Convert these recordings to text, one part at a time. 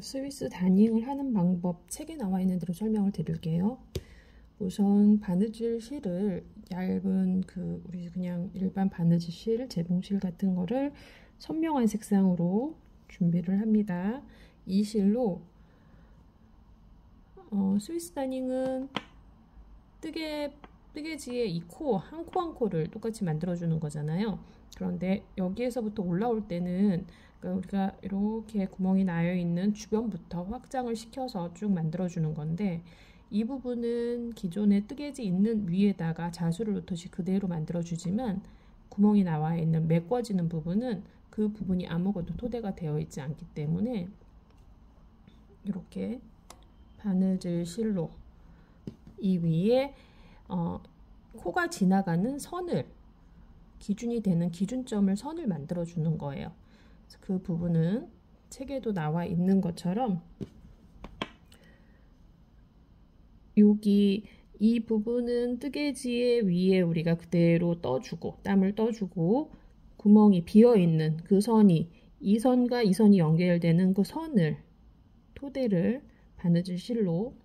스위스 다닝을 하는 방법 책에 나와 있는 대로 설명을 드릴게요. 우선 바느질 실을 얇은 우리 그냥 일반 바느질 실, 재봉실 같은 거를 선명한 색상으로 준비를 합니다. 이 실로 스위스 다닝은 뜨개지의 이 코, 한 코 한 코를 똑같이 만들어주는 거잖아요. 그런데 여기에서부터 올라올 때는 우리가 이렇게 구멍이 나여 있는 주변부터 확장을 시켜서 쭉 만들어주는 건데, 이 부분은 기존에 뜨개지 있는 위에다가 자수를 놓듯이 그대로 만들어주지만, 구멍이 나와 있는 메꿔지는 부분은 그 부분이 아무것도 토대가 되어 있지 않기 때문에 이렇게 바느질 실로 이 위에 코가 지나가는 선을, 기준이 되는 기준점을 선을 만들어 주는 거예요. 그 부분은 책에도 나와 있는 것처럼 여기 이 부분은 뜨개지의 위에 우리가 그대로 떠주고, 땀을 떠주고, 구멍이 비어 있는 그 선이, 이 선과 이 선이 연결되는 그 선을, 토대를 바느질 실로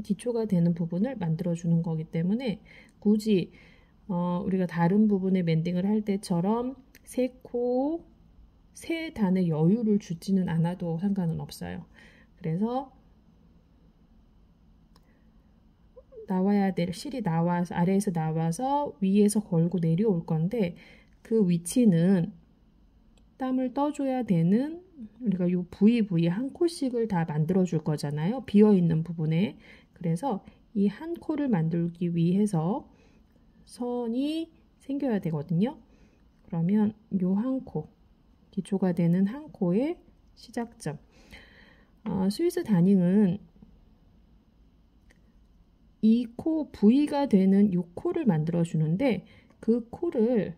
기초가 되는 부분을 만들어 주는 거기 때문에 굳이 우리가 다른 부분에 멘딩을 할 때처럼 세 단의 여유를 주지는 않아도 상관은 없어요. 그래서 나와야 될 실이 나와서, 아래에서 나와서 위에서 걸고 내려올 건데, 그 위치는 땀을 떠줘야 되는, 우리가 요 부위 한 코씩을 다 만들어 줄 거잖아요, 비어 있는 부분에. 그래서 이 한 코를 만들기 위해서 선이 생겨야 되거든요. 그러면 요 한 코, 기초가 되는 한 코의 시작점. 스위스 다닝은 이 코 부위가 되는 요 코를 만들어 주는데, 그 코를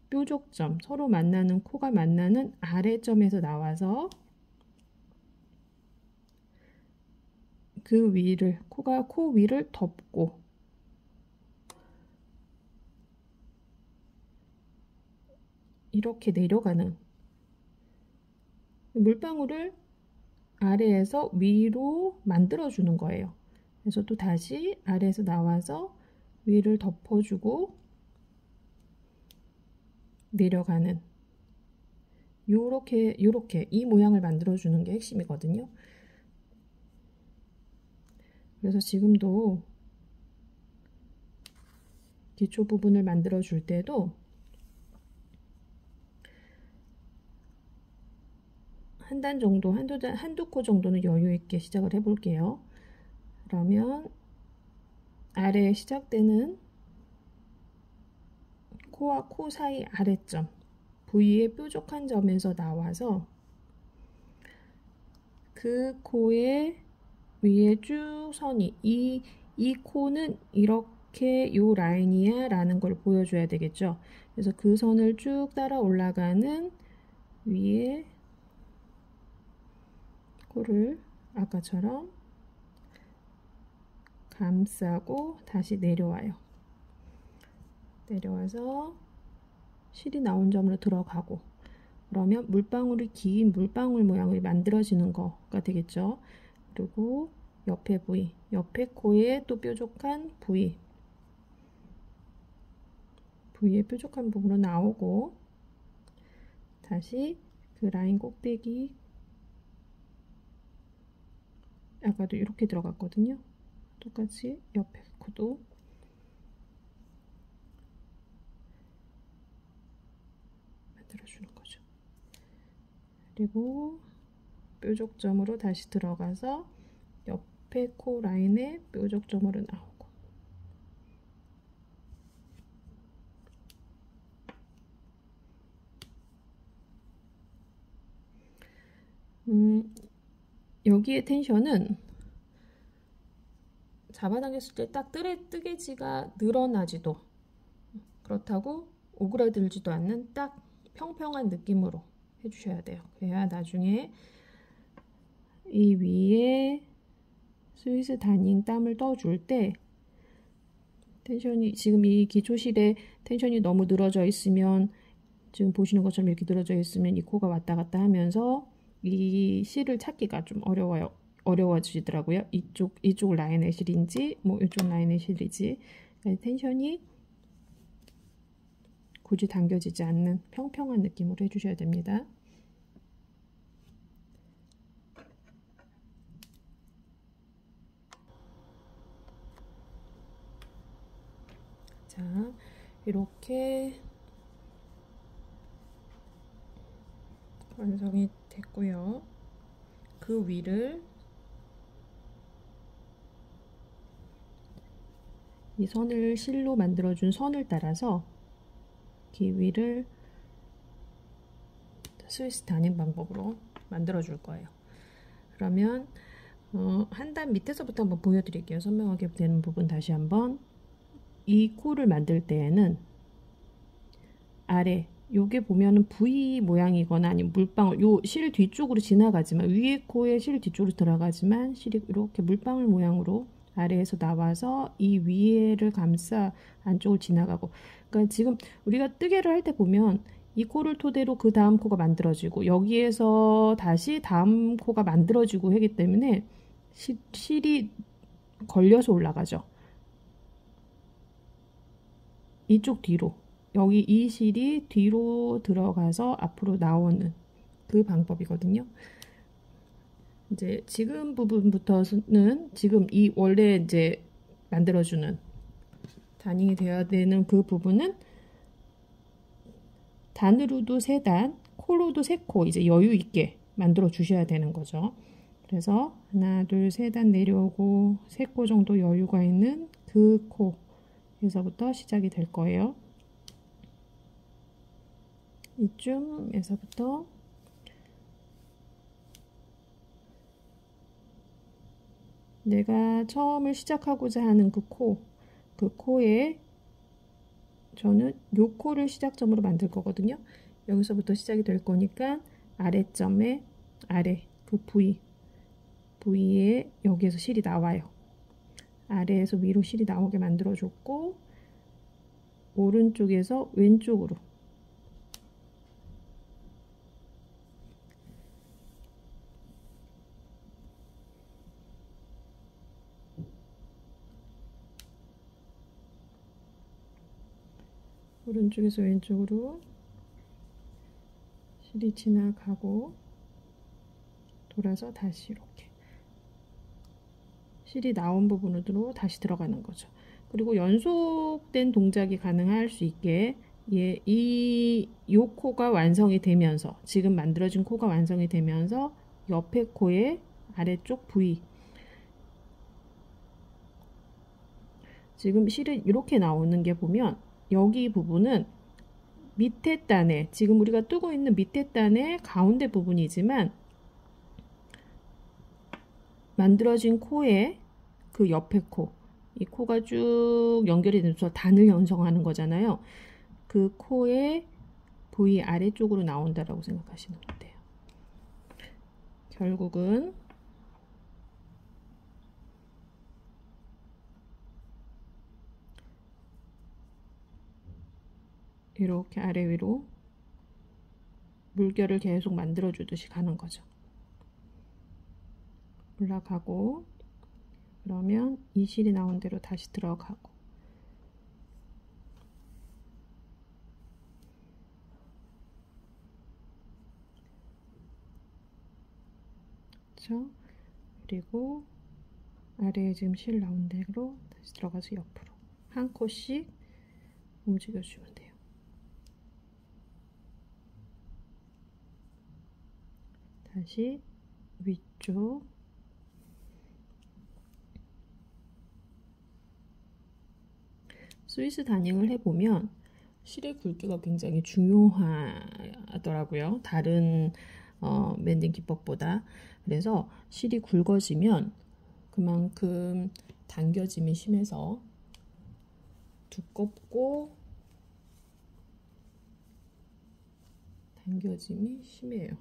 뾰족점, 서로 만나는 코가 만나는 아래점에서 나와서 그 위를, 코 위를 덮고 이렇게 내려가는, 물방울을 아래에서 위로 만들어 주는 거예요. 그래서 또 다시 아래에서 나와서 위를 덮어주고 내려가는, 요렇게 이 모양을 만들어 주는 게 핵심이거든요. 그래서 지금도 기초 부분을 만들어 줄 때도 한 단 정도, 한두 코 정도는 여유 있게 시작을 해 볼게요. 그러면 아래에 시작되는 코와 코 사이 아래점, 부위의 뾰족한 점에서 나와서 그 코의 위에 쭉 선이, 이 코는 이렇게 요 라인이야 라는 걸 보여줘야 되겠죠. 그래서 그 선을 쭉 따라 올라가는 위에 코를 아까처럼 감싸고 다시 내려와요. 내려와서 실이 나온 점으로 들어가고, 그러면 물방울이 긴 물방울 모양을 만들어지는 거가 되겠죠. 그리고 옆에 부위, 옆에 코에 또 뾰족한 부위의 뾰족한 부분으로 나오고, 다시 그 라인 꼭대기, 아까도 이렇게 들어갔거든요. 똑같이 옆에 코도 만들어주는 거죠. 그리고 뾰족점으로 다시 들어가서 옆에 코 라인에 뾰족점으로 나오고, 여기에 텐션은 잡아당겼을 때 딱 뜨개지가 늘어나지도, 그렇다고 오그라들지도 않는 딱 평평한 느낌으로 해주셔야 돼요. 그래야 나중에 이 위에 스위스 다닝 땀을 떠줄 때 텐션이, 지금 이 기초실에 텐션이 너무 늘어져 있으면 지금 보시는 것처럼 이렇게 늘어져 있으면 이 코가 왔다 갔다 하면서 이 실을 찾기가 좀 어려워지더라고요. 이쪽 라인의 실인지 뭐 이쪽 라인의 실이지. 텐션이 굳이 당겨지지 않는 평평한 느낌으로 해주셔야 됩니다. 자, 이렇게 완성이 됐고요. 그 위를 이 선을 실로 만들어준 선을 따라서 이 위를 스위스 단임 방법으로 만들어 줄 거예요. 그러면 한 단 밑에서부터 한번 보여드릴게요. 선명하게 되는 부분 다시 한번. 이 코를 만들 때에는 아래 요게 보면은 V 모양이거나 아니면 물방울 요 실 뒤쪽으로 지나가지만 위에 코에 실 뒤쪽으로 들어가지만 실이 이렇게 물방울 모양으로 아래에서 나와서 이 위에를 감싸 안쪽을 지나가고, 그러니까 지금 우리가 뜨개를 할 때 보면 이 코를 토대로 그 다음 코가 만들어지고 여기에서 다시 다음 코가 만들어지고 하기 때문에 실이 걸려서 올라가죠. 이쪽 뒤로 여기 이 실이 뒤로 들어가서 앞으로 나오는 그 방법이거든요. 이제 지금 부분부터는 지금 이 원래 이제 만들어주는 단이 되어야 되는 그 부분은 단으로도 3단, 코로도 3코 이제 여유 있게 만들어 주셔야 되는 거죠. 그래서 하나, 둘, 3단 내려오고 3코 정도 여유가 있는 그 코에서부터 시작이 될 거예요. 이쯤에서부터 내가 처음을 시작하고자 하는 그 코에 저는 요 코를 시작점으로 만들 거거든요. 여기서부터 시작이 될 거니까 아래점에 아래 그 V에 여기에서 실이 나와요. 아래에서 위로 실이 나오게 만들어 줬고 오른쪽에서 왼쪽으로 오른쪽에서 왼쪽으로 실이 지나가고 돌아서 다시 이렇게 실이 나온 부분으로 다시 들어가는 거죠. 그리고 연속된 동작이 가능할 수 있게 요 코가 완성이 되면서 지금 만들어진 코가 완성이 되면서 옆에 코의 아래쪽 부위 지금 실이 이렇게 나오는 게 보면 여기 부분은 밑에 단에 지금 우리가 뜨고 있는 밑에 단의 가운데 부분이지만 만들어진 코의 그 옆에 이 코가 쭉 연결이 되면서 단을 형성하는 거잖아요. 그 코의 부위 아래쪽으로 나온다라고 생각하시면 돼요. 결국은 이렇게 아래 위로 물결을 계속 만들어 주듯이 가는 거죠. 올라가고 그러면 이 실이 나온 대로 다시 들어가고 그렇죠? 그리고 아래에 지금 실 나온 대로 다시 들어가서 옆으로 한 코씩 움직여 주면 돼요. 다시 위쪽 스위스 다닝을 해보면 실의 굵기가 굉장히 중요하더라고요. 다른 밴딩 기법보다. 그래서 실이 굵어지면 그만큼 당겨짐이 심해서 두껍고 당겨짐이 심해요.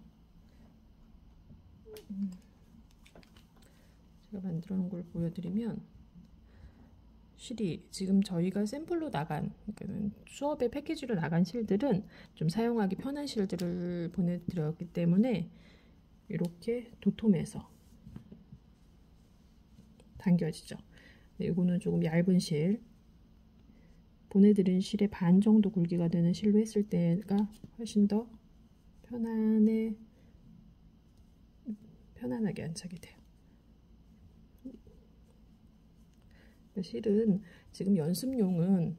제가 만들어 놓은 걸 보여드리면 실이 지금 저희가 샘플로 나간 수업의 패키지로 나간 실들은 좀 사용하기 편한 실들을 보내드렸기 때문에 이렇게 도톰해서 당겨지죠. 이거는 조금 얇은 실, 보내드린 실의 반 정도 굵기가 되는 실로 했을 때가 훨씬 더 편안하게 안착이 돼요. 실은 지금 연습용은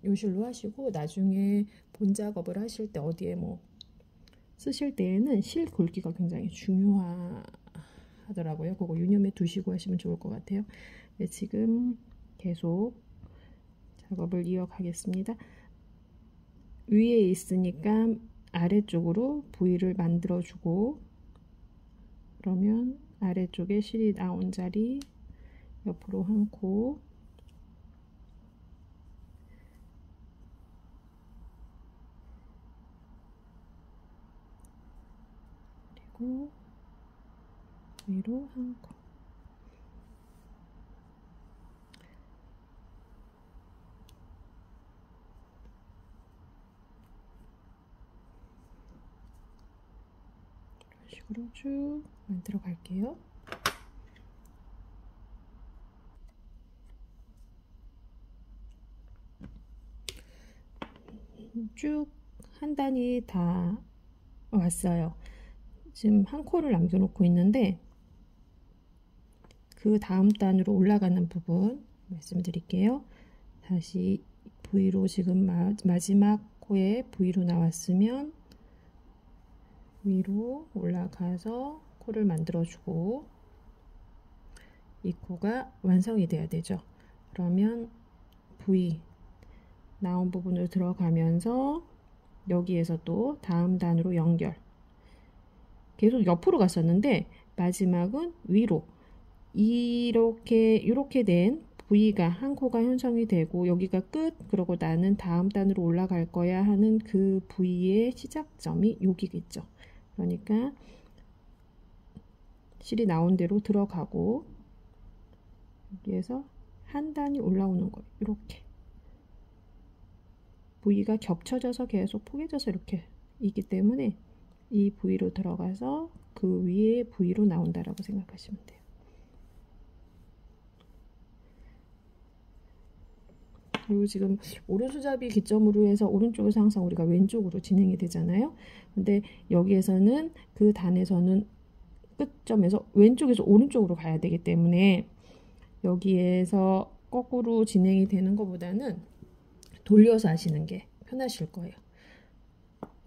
요 실로 하시고 나중에 본 작업을 하실 때 어디에 뭐 쓰실 때에는 실 굵기가 굉장히 중요하더라고요. 그거 유념해 두시고 하시면 좋을 것 같아요. 네, 지금 계속 작업을 이어가겠습니다. 위에 있으니까 아래쪽으로 V를 만들어주고, 그러면 아래쪽에 실이 나온 자리 옆으로 한 코, 그리고 위로 한 코. 이런 식으로 쭉 만들어 갈게요. 쭉 한 단이 다 왔어요. 지금 한 코를 남겨놓고 있는데 그 다음 단으로 올라가는 부분 말씀드릴게요. 다시 V로 지금 마지막 코에 V로 나왔으면 위로 올라가서 코를 만들어주고 이 코가 완성이 돼야 되죠. 그러면 V 나온 부분으로 들어가면서 여기에서 또 다음 단으로 연결. 계속 옆으로 갔었는데 마지막은 위로 이렇게 된 V가 한 코가 형성이 되고 여기가 끝, 그러고 나는 다음 단으로 올라갈 거야 하는 그 V의 시작점이 여기겠죠. 그러니까 실이 나온 대로 들어가고 여기에서 한 단이 올라오는 거예요. 이렇게 V가 겹쳐져서 계속 포개져서 이렇게 있기 때문에 이 V로 들어가서 그 위에 V로 나온다라고 생각하시면 돼요. 그리고 지금 오른손잡이 기점으로 해서 오른쪽에서 항상 우리가 왼쪽으로 진행이 되잖아요. 근데 여기에서는 그 단에서는 끝점에서 왼쪽에서 오른쪽으로 가야 되기 때문에 여기에서 거꾸로 진행이 되는 것보다는 돌려서 하시는 게 편하실 거예요.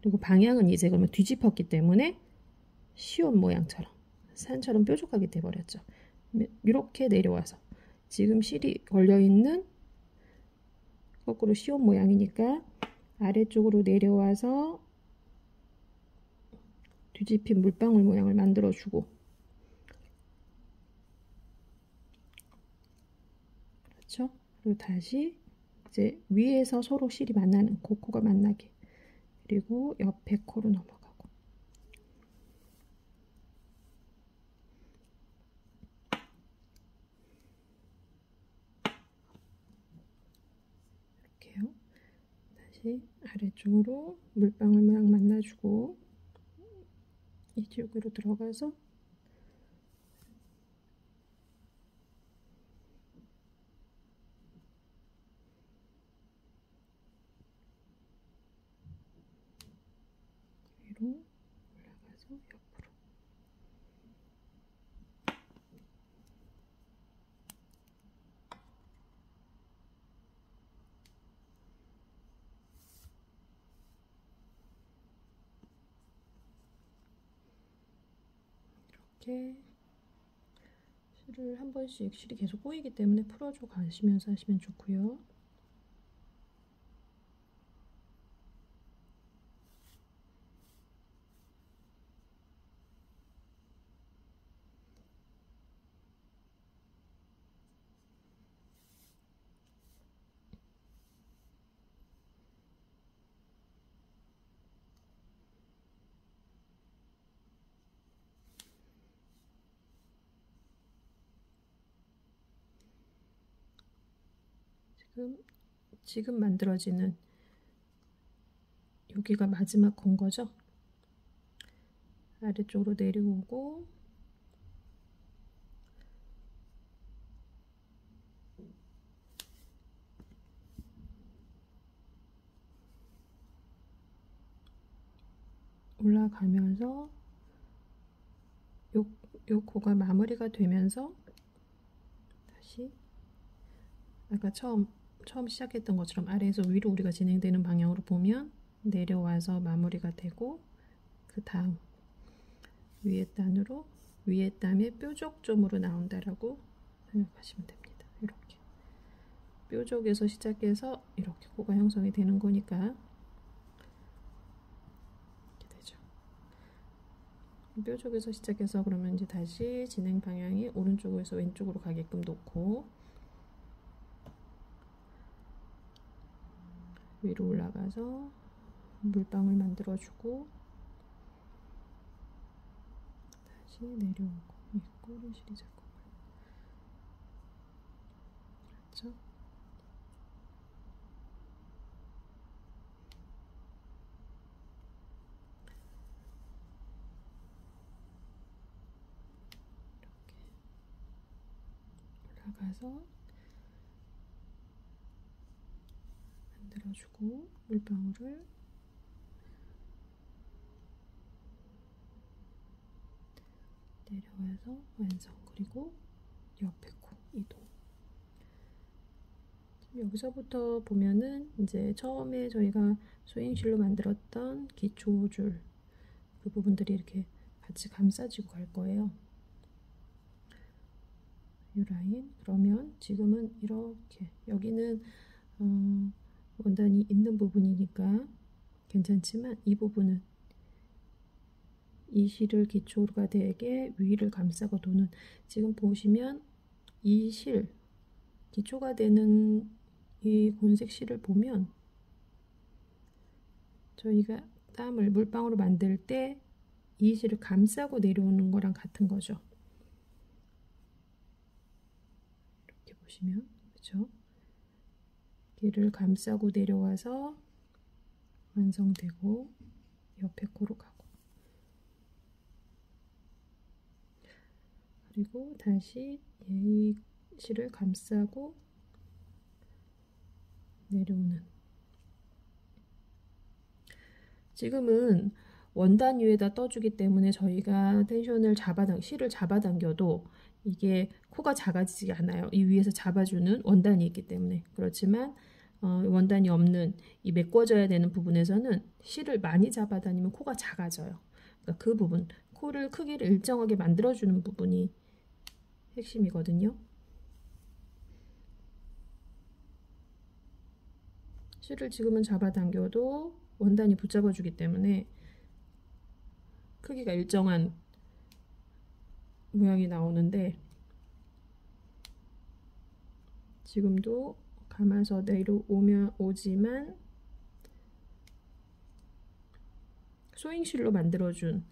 그리고 방향은 이제 그러면 뒤집혔기 때문에 시온 모양처럼 산처럼 뾰족하게 돼버렸죠. 이렇게 내려와서 지금 실이 걸려있는 거꾸로 시온 모양이니까 아래쪽으로 내려와서 뒤집힌 물방울 모양을 만들어주고, 그렇죠? 그리고 다시 이제 위에서 서로 실이 만나는 그 코가 만나게, 그리고 옆에 코로 넘어가고, 이렇게요. 다시 아래쪽으로 물방울 모양 만나주고 이쪽으로 들어가서 위로 올라가서 옆으로. 이렇게 실을 한 번씩 실이 계속 꼬이기 때문에 풀어줘 가시면서 하시면 좋고요. 지금 만들어지는 여기가 마지막 건 거죠. 아래쪽으로 내려오고 올라가면서 요 코가 마무리가 되면서 다시 아까 처음 시작했던 것처럼 아래에서 위로 우리가 진행되는 방향으로 보면 내려와서 마무리가 되고 그 다음 위에 단으로 위에 땀의 뾰족점으로 나온다라고 생각하시면 됩니다. 이렇게 뾰족에서 시작해서 이렇게 코가 형성이 되는 거니까 이렇게 되죠. 뾰족에서 시작해서 그러면 이제 다시 진행 방향이 오른쪽에서 왼쪽으로 가게끔 놓고 위로 올라가서 물방울 만들어주고 다시 내려오고 이 꼬리 실이 자꾸 그렇죠? 이렇게 올라가서 만들어주고 물방울을 내려와서 완성. 그리고 옆에 코 이동. 여기서부터 보면은 이제 처음에 저희가 소잉실로 만들었던 기초줄 그 부분들이 이렇게 같이 감싸지고 갈 거예요. 이 라인. 그러면 지금은 이렇게 여기는 원단이 있는 부분이니까 괜찮지만 이 부분은 이 실을 기초가 되게 위를 감싸고 도는 지금 보시면 이 실 기초가 되는 이 곤색 실을 보면 저희가 땀을 물방울로 만들 때 이 실을 감싸고 내려오는 거랑 같은 거죠. 이렇게 보시면 그렇죠? 길을 감싸고 내려와서 완성되고 옆에 코로 가고 그리고 다시 이 실을 감싸고 내려오는. 지금은 원단 위에다 떠주기 때문에 저희가 텐션을 실을 잡아당겨도 이게 코가 작아지지 않아요. 이 위에서 잡아주는 원단이 있기 때문에. 그렇지만 원단이 없는 이 메꿔져야 되는 부분에서는 실을 많이 잡아다니면 코가 작아져요. 그러니까 그 부분, 코를 크기를 일정하게 만들어주는 부분이 핵심이거든요. 실을 지금은 잡아당겨도 원단이 붙잡아주기 때문에 크기가 일정한 모양이 나오는데 지금도 감아서 오지만 소잉실로 만들어준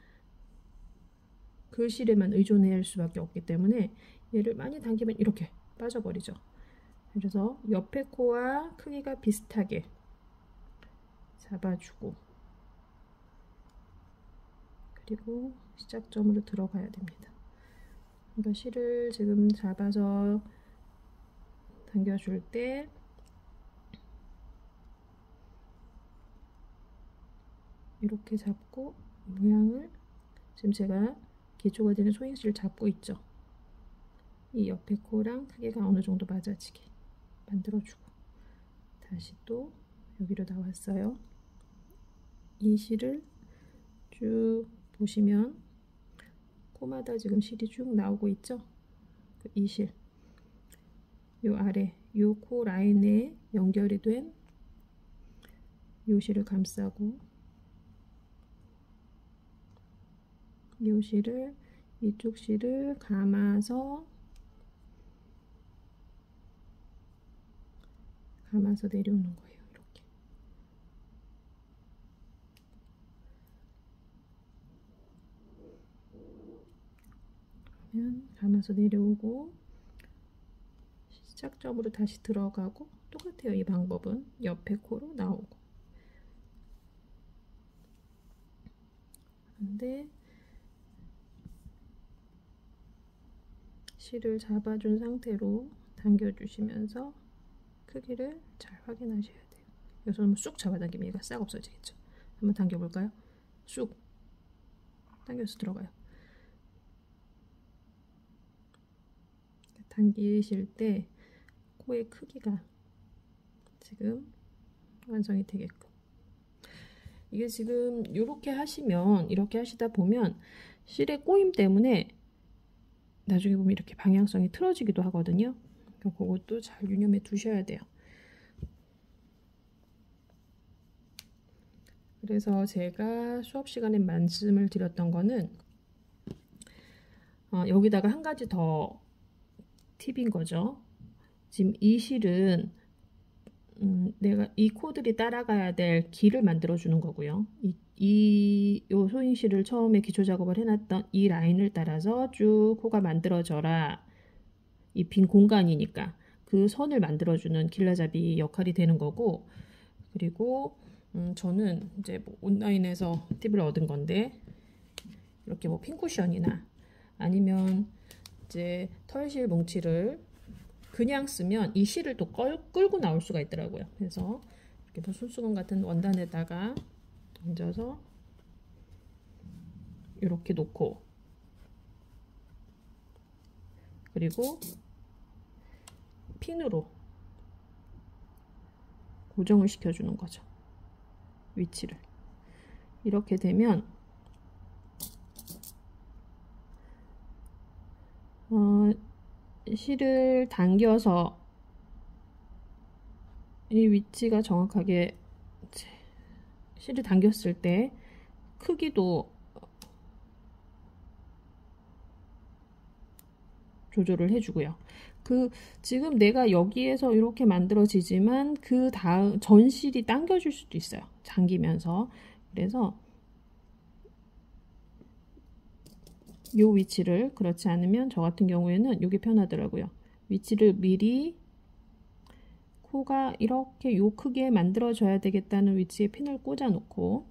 그 실에만 의존할 수밖에 없기 때문에 얘를 많이 당기면 이렇게 빠져버리죠. 그래서 옆에 코와 크기가 비슷하게 잡아주고 그리고 시작점으로 들어가야 됩니다. 그러니까 실을 지금 잡아서 당겨줄 때 이렇게 잡고 모양을 지금 제가 기초가 되는 소잉실을 잡고 있죠. 이 옆에 코랑 크기가 어느 정도 맞아지게 만들어주고 다시 또 여기로 나왔어요. 이 실을 쭉 보시면 코마다 지금 실이 쭉 나오고 있죠. 이 실, 요 아래, 요 코 라인에 연결이 된 요 실을 감싸고 요 실을 이쪽 실을 감아서 내려오는 거예요. 이렇게. 그러면 감아서 내려오고 시작점으로 다시 들어가고 똑같아요. 똑같아요. 이 방법은 옆에 코로 나오고. 근데 실을 잡아준 상태로 당겨주시면서 크기를 잘 확인하셔야 돼요. 여기서 한번 쑥 잡아당기면 얘가 싹 없어지겠죠. 한번 당겨볼까요? 쑥 당겨서 들어가요. 당기실 때 코의 크기가 지금 완성이 되게끔, 이게 지금 이렇게 하시면, 이렇게 하시다 보면 실의 꼬임 때문에 나중에 보면 이렇게 방향성이 틀어지기도 하거든요. 그것도 잘 유념해 두셔야 돼요. 그래서 제가 수업 시간에 말씀을 드렸던 거는 여기다가 한 가지 더 팁인 거죠. 지금 이 실은 내가 이 코들이 따라가야 될 길을 만들어 주는 거고요. 요 소잉실을 처음에 기초 작업을 해놨던 이 라인을 따라서 쭉 코가 만들어져라. 이 빈 공간이니까 그 선을 만들어주는 길라잡이 역할이 되는 거고, 그리고 저는 이제 뭐 온라인에서 팁을 얻은 건데, 이렇게 뭐 핀쿠션이나 아니면 이제 털실 뭉치를 그냥 쓰면 이 실을 또 끌고 나올 수가 있더라고요. 그래서 이렇게 뭐 손수건 같은 원단에다가 얹어서 이렇게 놓고, 그리고 핀으로 고정을 시켜주는 거죠. 위치를. 이렇게 되면 실을 당겨서 이 위치가 정확하게, 실을 당겼을 때 크기도 조절을 해주고요. 지금 내가 여기에서 이렇게 만들어지지만 그 다음 전실이 당겨줄 수도 있어요. 당기면서. 그래서 이 위치를, 그렇지 않으면 저 같은 경우에는 이게 편하더라고요. 위치를 미리 코가 이렇게 요 크기에 만들어져야 되겠다는 위치에 핀을 꽂아 놓고,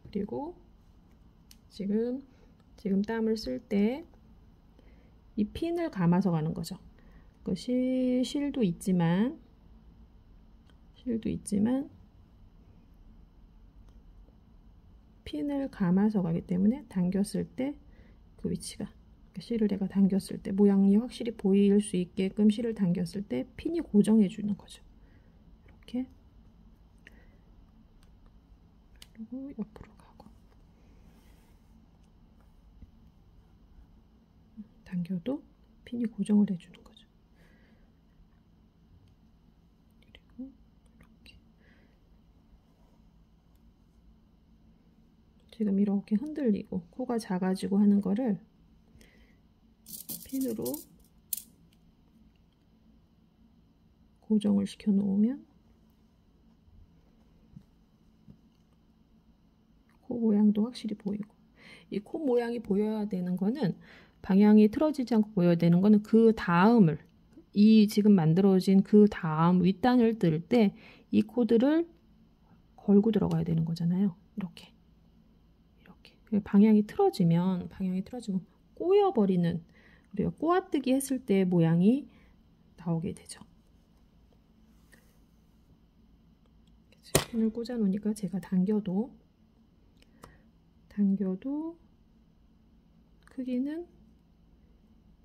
그리고 지금 땀을 쓸 때 이 핀을 감아서 가는 거죠. 실도 있지만 핀을 감아서 가기 때문에 당겼을 때 그 위치가, 실을 내가 당겼을 때 모양이 확실히 보일 수 있게끔 실을 당겼을 때 핀이 고정해 주는 거죠. 이렇게. 그리고 옆으로 가고, 당겨도 핀이 고정을 해주는 거죠. 그리고 이렇게. 지금 이렇게 흔들리고 코가 작아지고 하는 거를 핀으로 고정을 시켜 놓으면 코 모양도 확실히 보이고, 이 코 모양이 보여야 되는 거는, 방향이 틀어지지 않고 보여야 되는 거는 그 다음을, 이 지금 만들어진 그 다음 윗단을 뜰 때 이 코드를 걸고 들어가야 되는 거잖아요. 이렇게 방향이 틀어지면 꼬여버리는, 우리가 꼬아뜨기 했을 때 모양이 나오게 되죠. 핀을 꽂아 놓으니까 제가 당겨도 크기는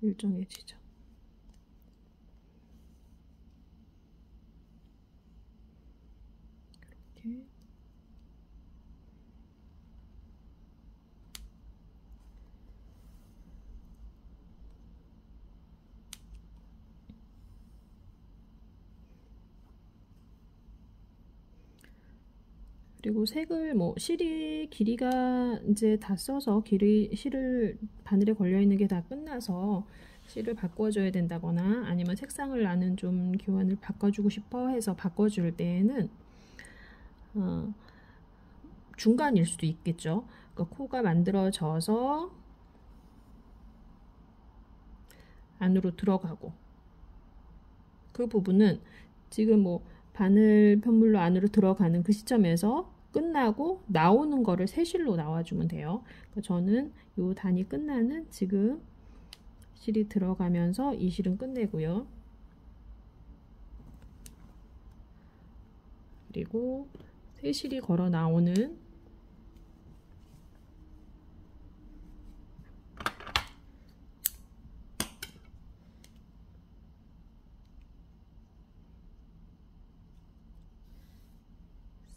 일정해지죠. 이렇게. 그리고 색을 실이 길이가 이제 다 써서 실을 바늘에 걸려 있는 게 다 끝나서 실을 바꿔줘야 된다거나, 아니면 색상을 나는 좀 교환을 바꿔주고 싶어 해서 바꿔줄 때에는 중간일 수도 있겠죠. 그러니까 코가 만들어져서 안으로 들어가고, 그 부분은 지금 뭐 바늘 편물로 안으로 들어가는 그 시점에서 끝나고 나오는 거를 새실로 나와주면 돼요. 그러니까 저는 요 단이 끝나는 지금 실이 들어가면서 이 실은 끝내고요. 그리고 새실이 걸어 나오는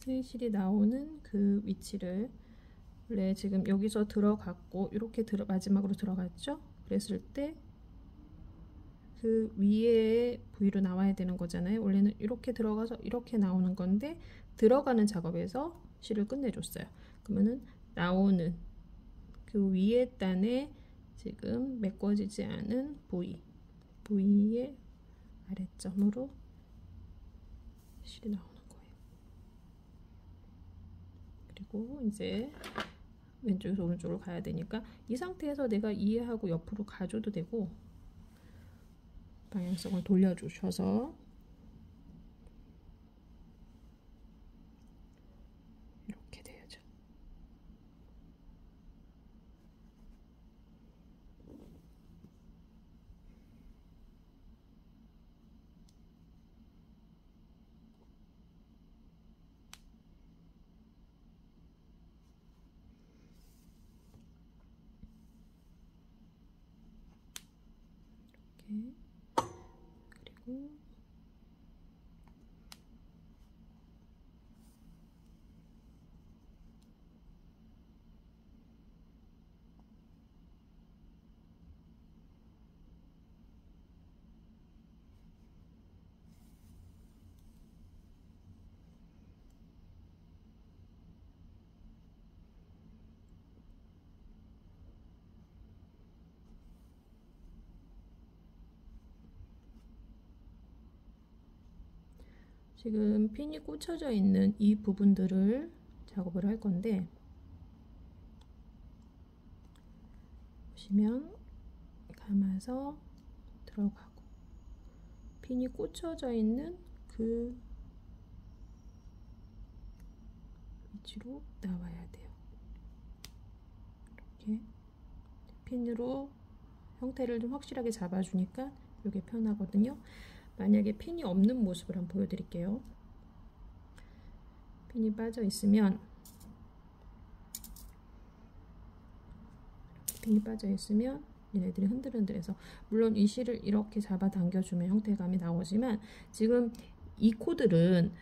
새실이 나오는 그 위치를 원래 지금 여기서 들어갔고 이렇게 마지막으로 들어갔죠? 그랬을 때 그 위에 V로 나와야 되는 거잖아요. 원래는 이렇게 들어가서 이렇게 나오는 건데 들어가는 작업에서 실을 끝내줬어요. 그러면은 나오는 그 위에 단에 지금 메꿔지지 않은 V의 아래점으로 실이 나오는 거예요. 그리고 이제 왼쪽에서 오른쪽으로 가야 되니까 이 상태에서 내가 이해하고 옆으로 가줘도 되고 방향성을 돌려주셔서 이렇게 돼야죠. 이렇게 그리고 지금 핀이 꽂혀져 있는 이 부분들을 작업을 할 건데 보시면 감아서 들어가고 핀이 꽂혀져 있는 그 위치로 나와야 돼요. 이렇게 핀으로 형태를 좀 확실하게 잡아주니까 이게 편하거든요. 만약에 핀이 없는 모습을 한번 보여드릴게요. 핀이 빠져 있으면 얘네들이 흔들흔들해서 물론 이 실을 이렇게 잡아 당겨주면 형태감이 나오지만 지금 이 코들은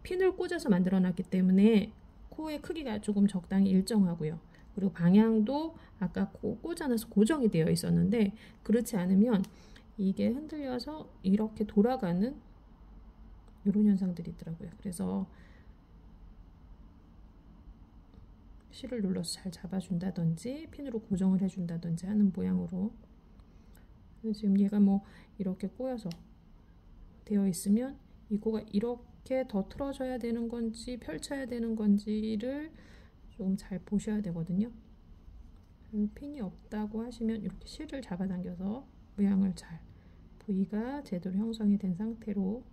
핀을 꽂아서 만들어 놨기 때문에 코의 크기가 조금 적당히 일정하고요. 그리고 방향도 아까 꽂아놔서 고정이 되어 있었는데 그렇지 않으면 이게 흔들려서 이렇게 돌아가는 이런 현상들이 있더라고요. 그래서 실을 눌러서 잘 잡아준다든지 핀으로 고정을 해준다든지 하는 모양으로 지금 얘가 뭐 이렇게 꼬여서 되어 있으면 이 코가 이렇게 더 틀어져야 되는 건지 펼쳐야 되는 건지를 좀 잘 보셔야 되거든요. 핀이 없다고 하시면 이렇게 실을 잡아당겨서 모양을 잘 V가 제대로 형성이 된 상태로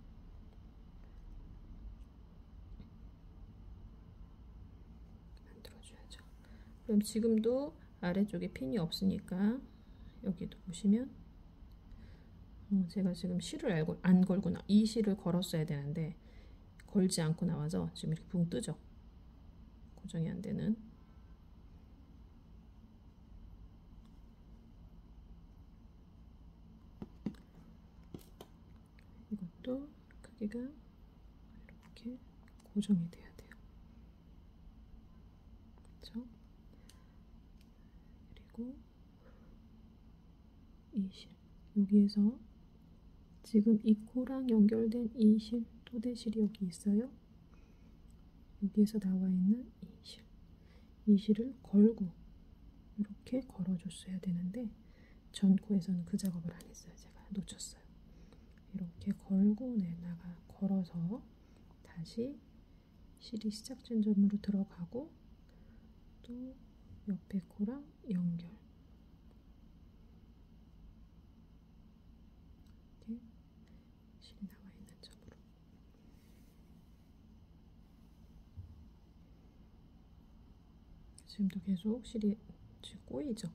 만들어줘야죠. 그럼 지금도 아래쪽에 핀이 없으니까 여기도 보시면 제가 지금 실을 안 걸고 이 실을 걸었어야 되는데 걸지 않고 나와서 지금 이렇게 붕 뜨죠. 고정이 안 되는 이것도 크기가 이렇게 고정이 돼야 돼요. 그렇죠? 그리고 이 실 여기에서 지금 이 코랑 연결된 이 실 토대실이 여기 있어요. 여기에서 나와 있는 이 실을 걸고 이렇게 걸어줬어야 되는데 전 코에서는 그 작업을 안 했어요. 제가 놓쳤어요. 이렇게 걸고 걸어서 다시 실이 시작된 점으로 들어가고 또 옆에 코랑 연결 이렇게 실이 지금도 계속 실이 지금 꼬이죠.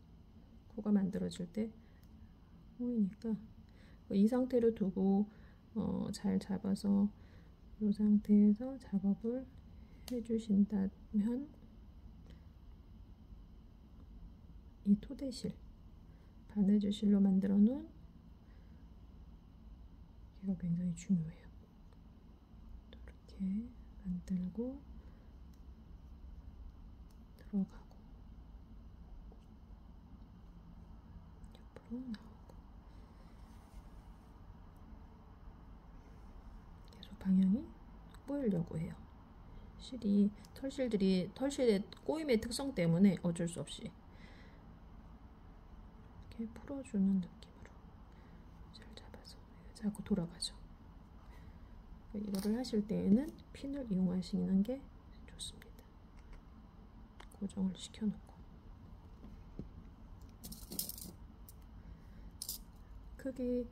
코가 만들어질 때 꼬이니까 이 상태로 두고 잘 잡아서 이 상태에서 작업을 해주신다면 이 토대실, 바느질실로 만들어 놓은 이거 굉장히 중요해요. 이렇게 만들고 들어가고 옆으로 나오고 계속 방향이 꼬이려고 해요. 실이 털실의 꼬임의 특성 때문에 어쩔 수 없이 이렇게 풀어주는 느낌으로 잘 잡아서 자꾸 돌아가죠. 이거를 하실 때에는 핀을 이용하시는 게 좋습니다. 고정을 시켜놓고 크기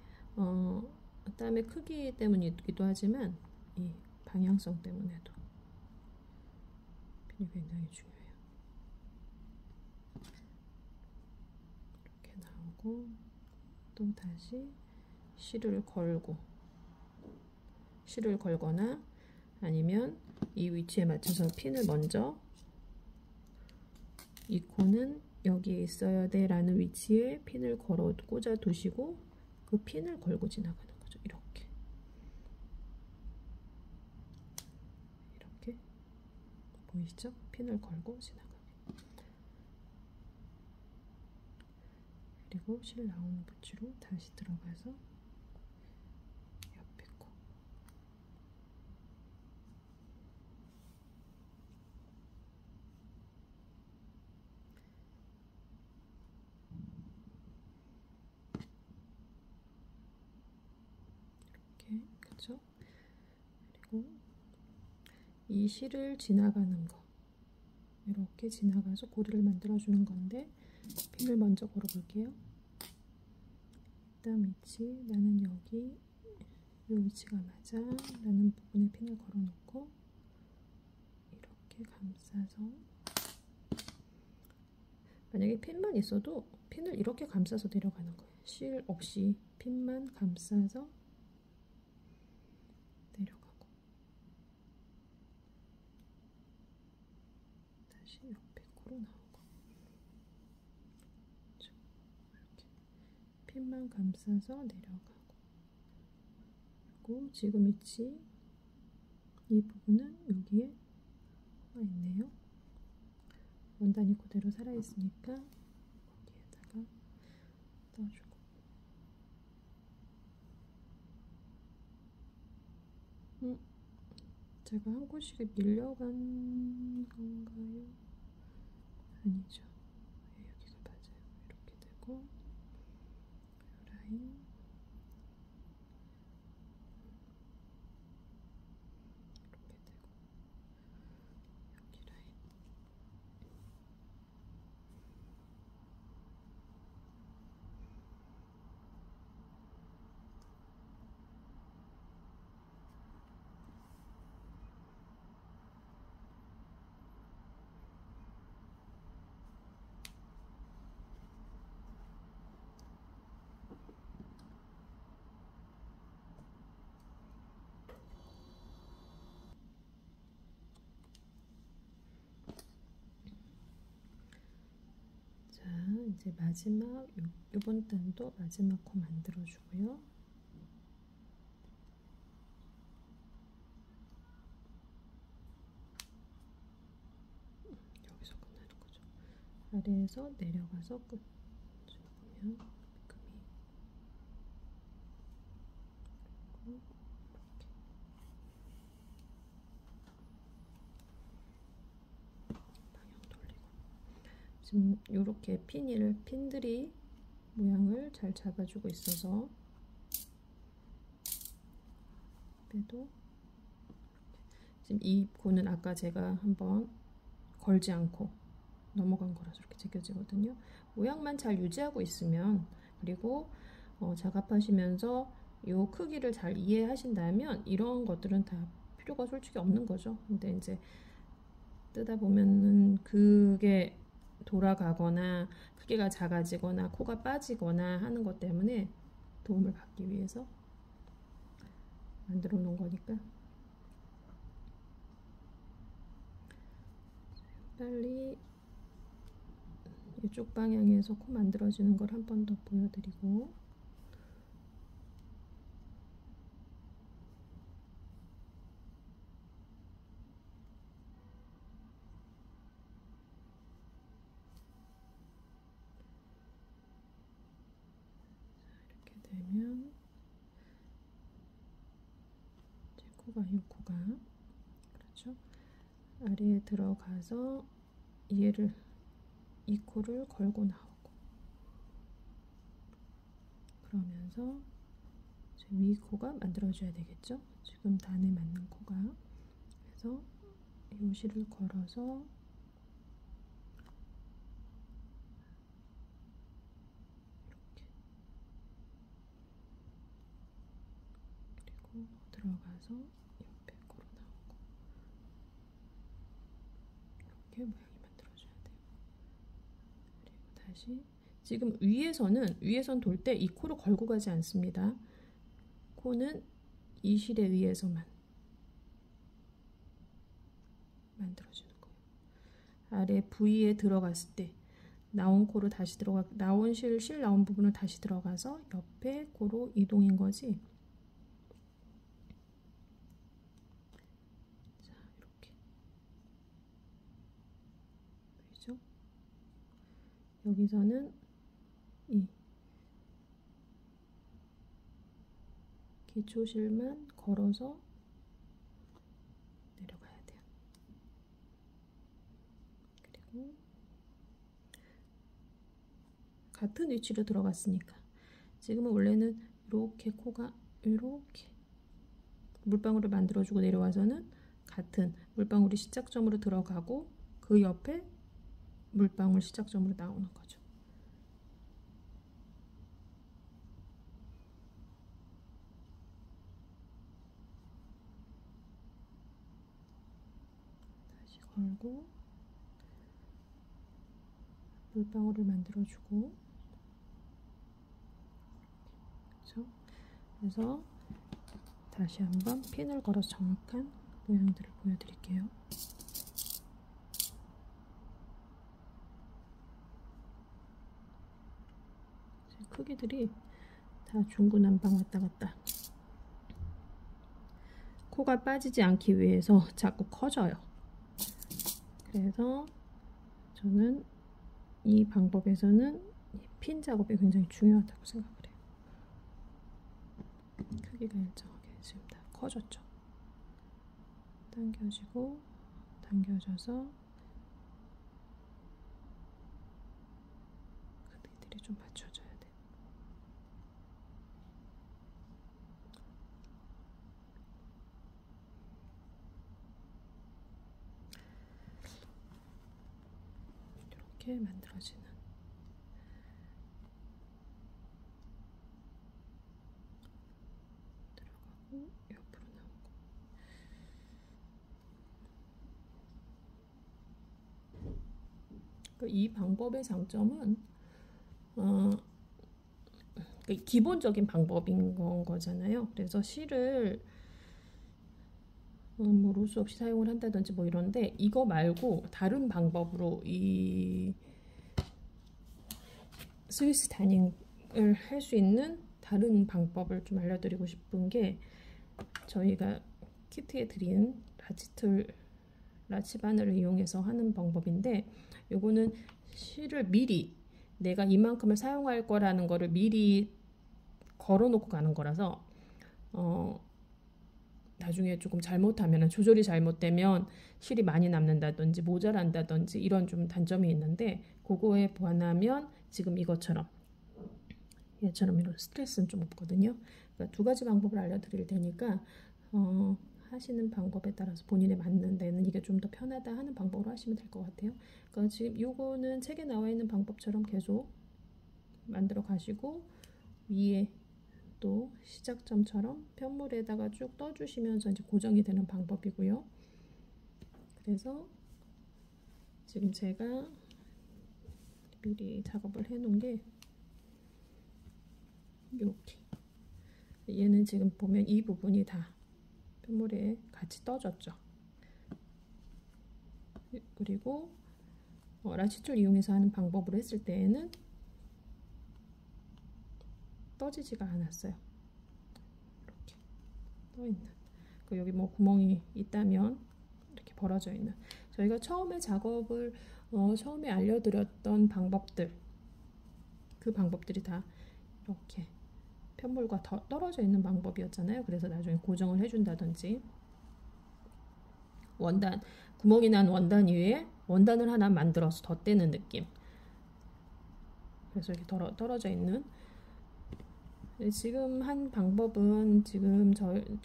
땀의 크기 때문이기도 하지만 이 방향성 때문에도 핀이 굉장히 중요해요. 이렇게 나오고 또 다시 실을 걸거나 아니면 이 위치에 맞춰서 핀을 먼저 이 코는 여기에 있어야 돼 라는 위치에 핀을 걸어 꽂아 두시고 그 핀을 걸고 지나가는 거죠. 이렇게 보이시죠? 핀을 걸고 지나가게. 그리고 실 나오는 붙이로 다시 들어가서 옆에 코 이렇게, 그쵸? 그리고 이 실을 지나가는 거 이렇게 지나가서 고리를 만들어 주는 건데 핀을 먼저 걸어 볼게요. 일단 위치, 나는 여기 이 위치가 맞아 라는 부분에 핀을 걸어 놓고 이렇게 감싸서, 만약에 핀만 있어도 핀을 이렇게 감싸서 내려가는 거예요. 실 없이 핀만 감싸서 내려가고 다시 옆에 코로 나오고 이렇게 핀만 감싸서 내려가고, 그리고 지금 위치 이 부분은 여기에 코가 있네요. 원단이 그대로 살아있으니까 거기에다가 떠주고 제가 한 곳이 밀려간 건가요? 아니죠. 여기가 맞아요. 이렇게 되고 이 라인 이렇게 되고 여기 라인 이제 마지막 요번 단도 마지막 코 만들어 주고요. 여기서 끝나는 거죠. 아래에서 내려가서 끝. 지금 보면 금이 이렇게 방향 돌리고 지금 이렇게 핀들이 모양을 잘 잡아주고 있어서 빼도 지금 이 코는 아까 제가 한번 걸지 않고 넘어간 거라서 이렇게 제껴지거든요. 모양만 잘 유지하고 있으면, 그리고 작업하시면서 이 크기를 잘 이해하신다면 이런 것들은 다 필요가 솔직히 없는 거죠. 근데 이제 뜨다 보면은 그게 돌아가거나 크기가 작아지거나 코가 빠지거나 하는 것 때문에 도움을 받기 위해서 만들어 놓은 거니까 빨리 이쪽 방향에서 코 만들어지는 걸 한 번 더 보여드리고, 이렇게 되면 제 코가 이 코가 그렇죠. 아래에 들어가서 얘를 이 코를 걸고 나오고, 그러면서 위 코가 만들어져야 되겠죠. 지금 단에 맞는 코가. 그래서 요실을 걸어서 이렇게, 그리고 들어가서 옆에 코로 나오고, 이렇게 모양이 만들어져야 돼요. 그리고 다시 지금 위에선 돌 때 이 코를 걸고 가지 않습니다. 코는 이 실에 의해서만 만들어지는 거예요. 아래 부위에 들어갔을 때 나온 코로 다시 나온 실 나온 부분을 다시 들어가서 옆에 코로 이동인 거지. 자, 이렇게 보이죠? 여기서는 이 기초실만 걸어서 내려가야 돼요. 그리고 같은 위치로 들어갔으니까 지금은 원래는 이렇게 코가 이렇게 물방울을 만들어주고 내려와서는 같은 물방울이 시작점으로 들어가고 그 옆에 물방울 시작점으로 나오는 거죠. 다시 걸고 물방울을 만들어주고, 그렇죠? 그래서 다시 한번 핀을 걸어서 정확한 모양들을 보여드릴게요. 크기들이 다 중구난방 왔다 갔다. 코가 빠지지 않기 위해서 자꾸 커져요. 그래서 저는 이 방법에서는 핀 작업이 굉장히 중요하다고 생각을 해요. 크기가 일정하게 지금 다 커졌죠. 당겨지고 당겨져서 크기들이 좀 맞춰져야 돼. 이렇게 만들어지는. 들어가고 옆으로 나오고. 이 방법의 장점은 기본적인 방법인 거잖아요. 그래서 실을 뭐 로스 없이 사용을 한다든지 뭐 이런데, 이거 말고 다른 방법으로 이 스위스 다닝을 할 수 있는 다른 방법을 좀 알려드리고 싶은 게, 저희가 키트에 드린 라치 바늘을 이용해서 하는 방법인데, 요거는 실을 미리 내가 이만큼을 사용할 거라는 거를 미리 걸어놓고 가는 거라서 나중에 조금 잘못하면, 조절이 잘못되면 실이 많이 남는다든지 모자란다든지 이런 좀 단점이 있는데, 그거에 반하면 지금 이것처럼 얘처럼 이런 스트레스는 좀 없거든요. 그러니까 두 가지 방법을 알려드릴 테니까 하시는 방법에 따라서 본인에 맞는 데는 이게 좀 더 편하다 하는 방법으로 하시면 될 것 같아요. 그러니까 지금 요거는 책에 나와 있는 방법처럼 계속 만들어 가시고, 위에 또 시작점처럼 편물에다가 쭉 떠주시면서 이제 고정이 되는 방법이고요. 그래서 지금 제가 미리 작업을 해 놓은 게 이렇게, 얘는 지금 보면 이 부분이 다 편물에 같이 떠졌죠. 그리고 라치툴 이용해서 하는 방법으로 했을 때에는 떠지지가 않았어요. 이렇게 떠있는, 여기 뭐 구멍이 있다면 이렇게 벌어져 있는, 저희가 처음에 작업을 처음에 알려드렸던 방법들, 그 방법들이 다 이렇게 편물과 더 떨어져 있는 방법이었잖아요. 그래서 나중에 고정을 해준다든지, 원단, 구멍이 난 원단 위에 원단을 하나 만들어서 덧대는 느낌. 그래서 이렇게 떨어져 있는, 지금 한 방법은, 지금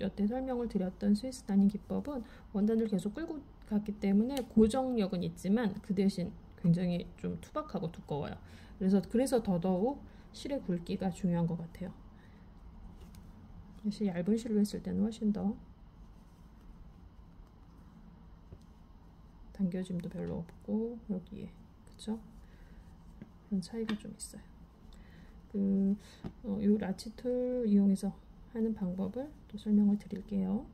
여태 설명을 드렸던 스위스 다닝 기법은 원단을 계속 끌고 갔기 때문에 고정력은 있지만 그 대신 굉장히 좀 투박하고 두꺼워요. 그래서 더더욱 실의 굵기가 중요한 것 같아요. 사실 얇은 실로 했을 때는 훨씬 더 당겨짐도 별로 없고, 여기에, 그쵸? 그런 차이가 좀 있어요. 요 라치툴 이용해서 하는 방법을 또 설명을 드릴게요.